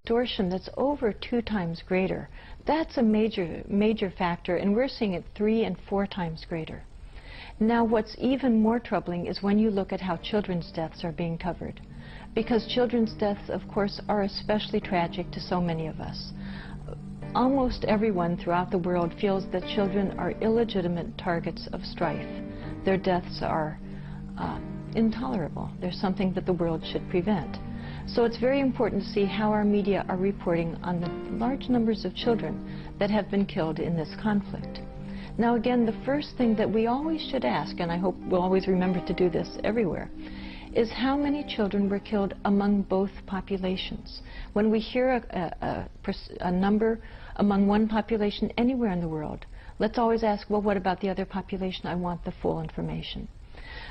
Distortion that's over 2 times greater. That's a major factor, and we're seeing it 3 and 4 times greater. Now, what's even more troubling is when you look at how children's deaths are being covered. Because children's deaths, of course, are especially tragic to so many of us. Almost everyone throughout the world feels that children are illegitimate targets of strife. Their deaths are intolerable. They're something that the world should prevent. So it's very important to see how our media are reporting on the large numbers of children that have been killed in this conflict. Now again, the first thing that we always should ask, and I hope we'll always remember to do this everywhere, is how many children were killed among both populations. When we hear a number among one population anywhere in the world, let's always ask, well, what about the other population? I want the full information.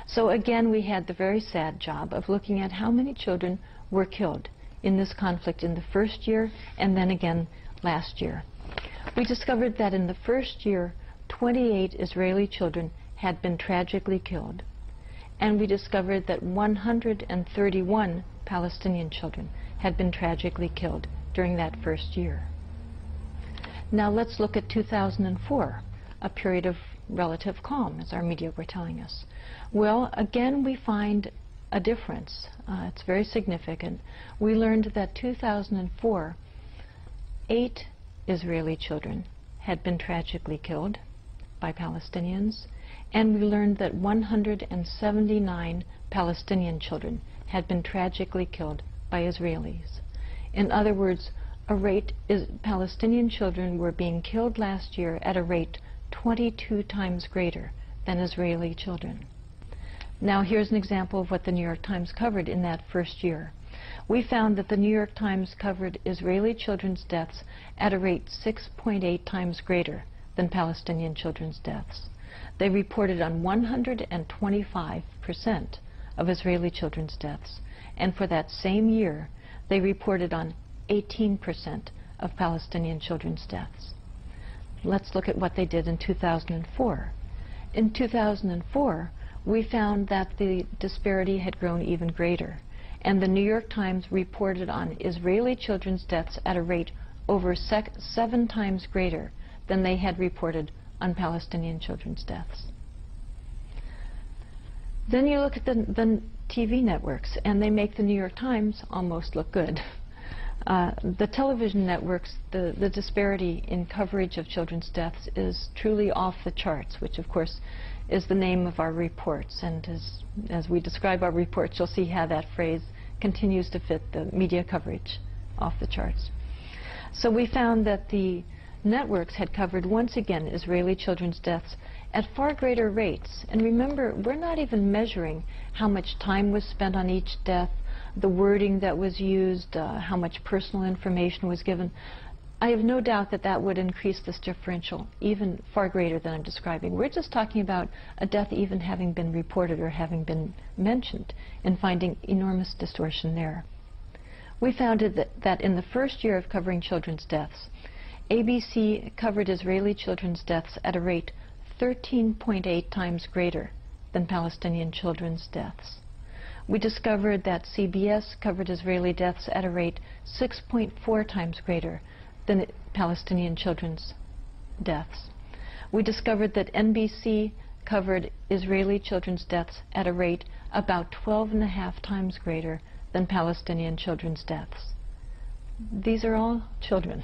So again, we had the very sad job of looking at how many children were killed in this conflict in the first year and then again last year. We discovered that in the first year, 28 Israeli children had been tragically killed, and we discovered that 131 Palestinian children had been tragically killed during that first year. Now let's look at 2004, a period of relative calm, as our media were telling us. Well, again, we find a difference. It's very significant. We learned that 2004, 8 Israeli children had been tragically killed by Palestinians, and we learned that 179 Palestinian children had been tragically killed by Israelis. In other words, Palestinian children were being killed last year at a rate 22 times greater than Israeli children. Now here's an example of what the New York Times covered in that first year. We found that the New York Times covered Israeli children's deaths at a rate 6.8 times greater than Palestinian children's deaths. They reported on 125% of Israeli children's deaths, and for that same year, they reported on 18% of Palestinian children's deaths. Let's look at what they did in 2004. In 2004, we found that the disparity had grown even greater, and the New York Times reported on Israeli children's deaths at a rate over 7 times greater than they had reported on Palestinian children's deaths. Then you look at the TV networks, and they make the New York Times almost look good. The television networks, the disparity in coverage of children's deaths is truly off the charts, which of course is the name of our reports. And as we describe our reports, you'll see how that phrase continues to fit the media coverage, off the charts. So we found that the networks had covered once again Israeli children's deaths at far greater rates. And remember, we're not even measuring how much time was spent on each death, the wording that was used, how much personal information was given. I have no doubt that that would increase this differential even far greater than I'm describing. We're just talking about a death even having been reported or having been mentioned and finding enormous distortion there. We found that in the first year of covering children's deaths, ABC covered Israeli children's deaths at a rate 13.8 times greater than Palestinian children's deaths. We discovered that CBS covered Israeli deaths at a rate 6.4 times greater than Palestinian children's deaths. We discovered that NBC covered Israeli children's deaths at a rate about 12.5 times greater than Palestinian children's deaths. These are all children.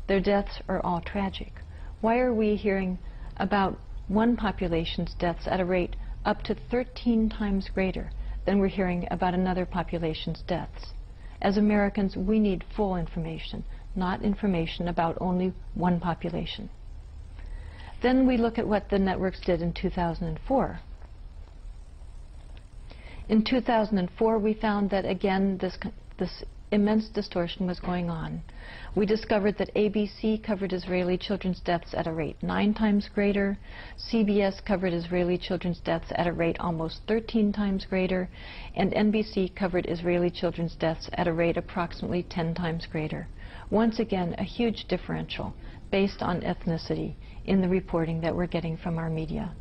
Their deaths are all tragic. Why are we hearing about one population's deaths at a rate up to 13 times greater than we're hearing about another population's deaths? As Americans, we need full information, not information about only one population. Then we look at what the networks did in 2004. In 2004, we found that, again, this immense distortion was going on. We discovered that ABC covered Israeli children's deaths at a rate 9 times greater, CBS covered Israeli children's deaths at a rate almost 13 times greater, and NBC covered Israeli children's deaths at a rate approximately 10 times greater. Once again, a huge differential based on ethnicity in the reporting that we're getting from our media.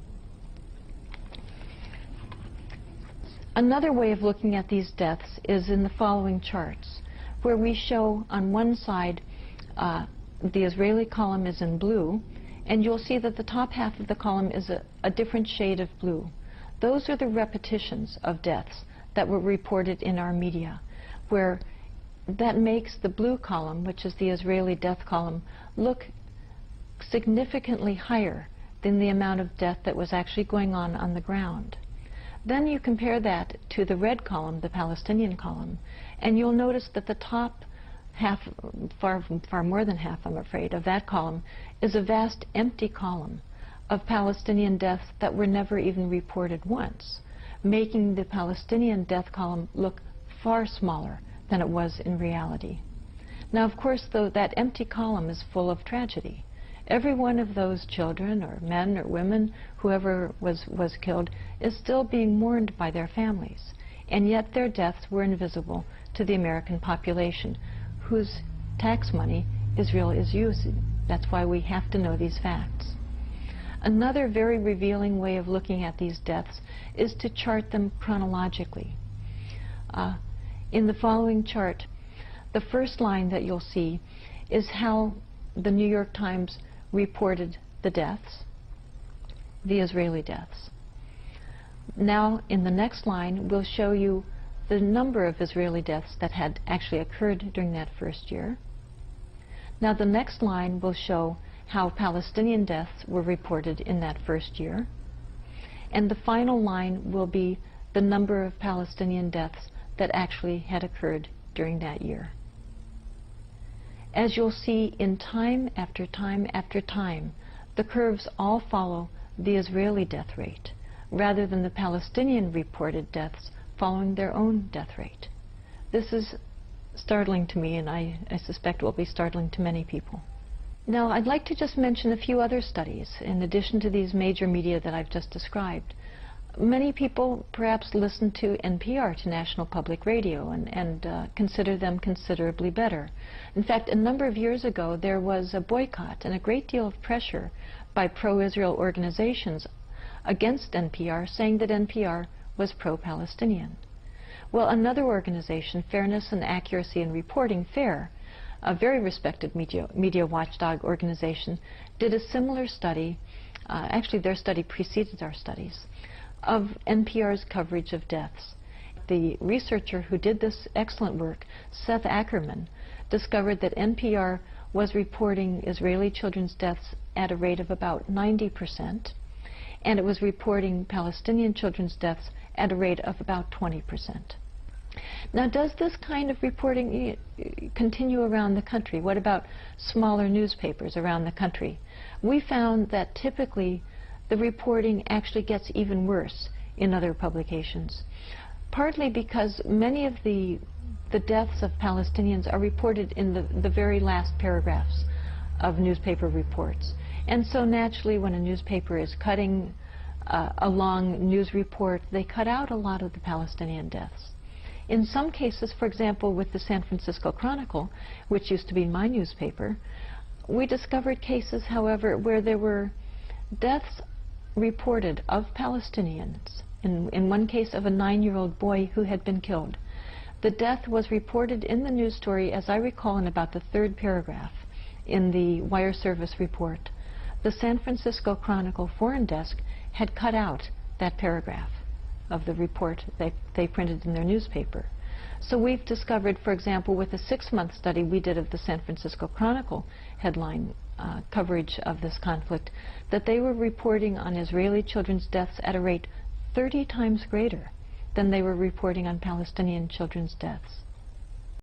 Another way of looking at these deaths is in the following charts. where we show on one side the Israeli column is in blue, and you'll see that the top half of the column is a different shade of blue. Those are the repetitions of deaths that were reported in our media, where that makes the blue column, which is the Israeli death column, look significantly higher than the amount of death that was actually going on the ground. Then you compare that to the red column, the Palestinian column, and you'll notice that the top half, far more than half, I'm afraid, of that column is a vast empty column of Palestinian deaths that were never even reported once, making the Palestinian death column look far smaller than it was in reality. Now, of course, though, that empty column is full of tragedy. Every one of those children or men or women, whoever was killed, is still being mourned by their families, and yet their deaths were invisible to the American population, whose tax money Israel is using. That's why we have to know these facts. Another very revealing way of looking at these deaths is to chart them chronologically. In the following chart, the first line that you'll see is how the New York Times reported the deaths, the Israeli deaths. Now, in the next line, we'll show you the number of Israeli deaths that had actually occurred during that first year. Now, the next line will show how Palestinian deaths were reported in that first year. And the final line will be the number of Palestinian deaths that actually had occurred during that year. As you'll see, in time after time after time, the curves all follow the Israeli death rate, rather than the Palestinian reported deaths following their own death rate. This is startling to me, and I suspect will be startling to many people. Now, I'd like to just mention a few other studies, in addition to these major media that I've just described. Many people perhaps listen to NPR, to National Public Radio, and consider them considerably better. In fact, a number of years ago, there was a boycott and a great deal of pressure by pro-Israel organizations against NPR, saying that NPR was pro-Palestinian. Well, another organization, Fairness and Accuracy in Reporting, FAIR, a very respected media watchdog organization, did a similar study. Actually, their study preceded our studies, of NPR's coverage of deaths. The researcher who did this excellent work, Seth Ackerman, discovered that NPR was reporting Israeli children's deaths at a rate of about 90%, and it was reporting Palestinian children's deaths at a rate of about 20%. Now, does this kind of reporting continue around the country? What about smaller newspapers around the country? We found that typically the reporting actually gets even worse in other publications, partly because many of the deaths of Palestinians are reported in the very last paragraphs of newspaper reports. And so naturally, when a newspaper is cutting a long news report, they cut out a lot of the Palestinian deaths. In some cases, for example, with the San Francisco Chronicle, which used to be my newspaper, we discovered cases, however, where there were deaths reported of Palestinians, in one case of a 9-year-old boy who had been killed. The death was reported in the news story, as I recall, in about the 3rd paragraph in the wire service report. The San Francisco Chronicle foreign desk had cut out that paragraph of the report they printed in their newspaper. So we've discovered, for example, with a 6-month study we did of the San Francisco Chronicle headline coverage of this conflict, that they were reporting on Israeli children's deaths at a rate 30 times greater than they were reporting on Palestinian children's deaths.